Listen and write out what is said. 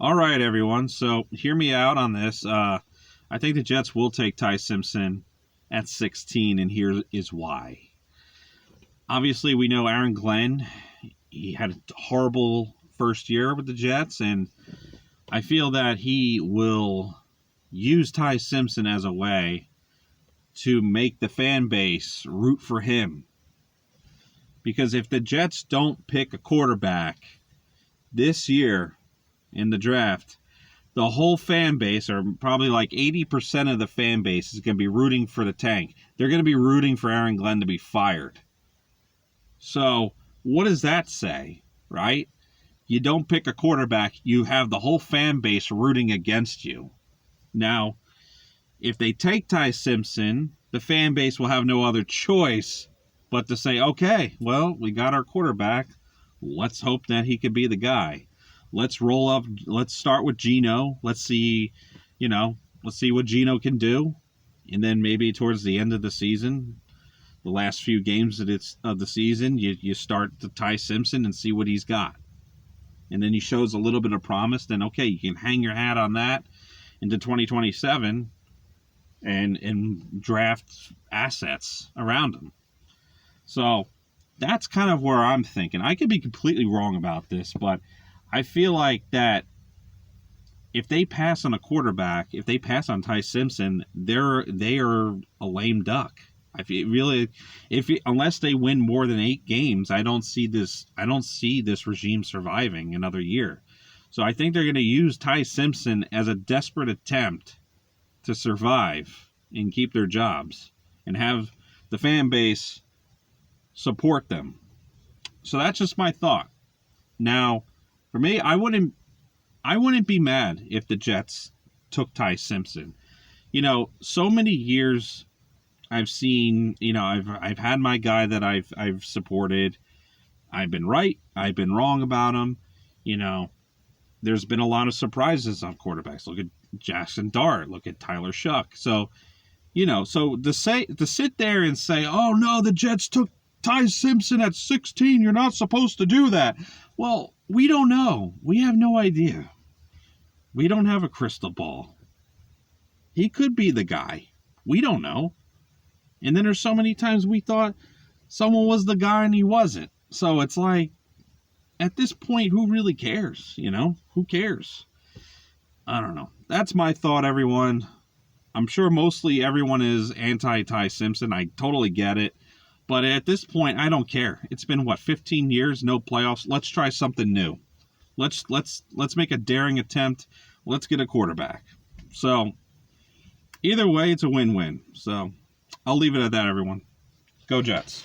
All right, everyone. So hear me out on this. I think the Jets will take Ty Simpson at 16, and here is why. Obviously, we know Aaron Glenn. He had a horrible first year with the Jets, and I feel that he will use Ty Simpson as a way to make the fan base root for him. Because if the Jets don't pick a quarterback this year in the draft, the whole fan base, or probably like 80% of the fan base, is going to be rooting for the tank. They're going to be rooting for Aaron Glenn to be fired. So, what does that say, right? You don't pick a quarterback, you have the whole fan base rooting against you. Now, if they take Ty Simpson, the fan base will have no other choice but to say, okay, well, we got our quarterback. Let's hope that he could be the guy. Let's roll up. Let's start with Geno. Let's see what Geno can do. And then maybe towards the end of the season, the last few games of the season, you start to Ty Simpson and see what he's got. And then he shows a little bit of promise, then okay, you can hang your hat on that into 2027 and draft assets around him. So that's kind of where I'm thinking. I could be completely wrong about this, but I feel like that if they pass on a quarterback, if they pass on Ty Simpson, they are a lame duck. I feel really, unless they win more than 8 games, I don't see this regime surviving another year. So I think they're going to use Ty Simpson as a desperate attempt to survive and keep their jobs and have the fan base support them. So that's just my thought. Now, for me, I wouldn't be mad if the Jets took Ty Simpson. So many years I've seen, I've had my guy that I've supported. I've been right, I've been wrong about him. There's been a lot of surprises on quarterbacks. Look at Jackson Dart, look at Tyler Shuck. So, so to sit there and say, "Oh no, the Jets took Ty Simpson at 16, you're not supposed to do that." Well, we don't know. We have no idea. We don't have a crystal ball. He could be the guy. We don't know. And then there's so many times we thought someone was the guy and he wasn't. So it's like, at this point, who really cares? Who cares? I don't know. That's my thought, everyone. I'm sure mostly everyone is anti-Ty Simpson. I totally get it. But at this point, I don't care. It's been 15 years, no playoffs. Let's try something new. Let's make a daring attempt. Let's get a quarterback. So either way, it's a win-win. So I'll leave it at that, everyone. Go Jets.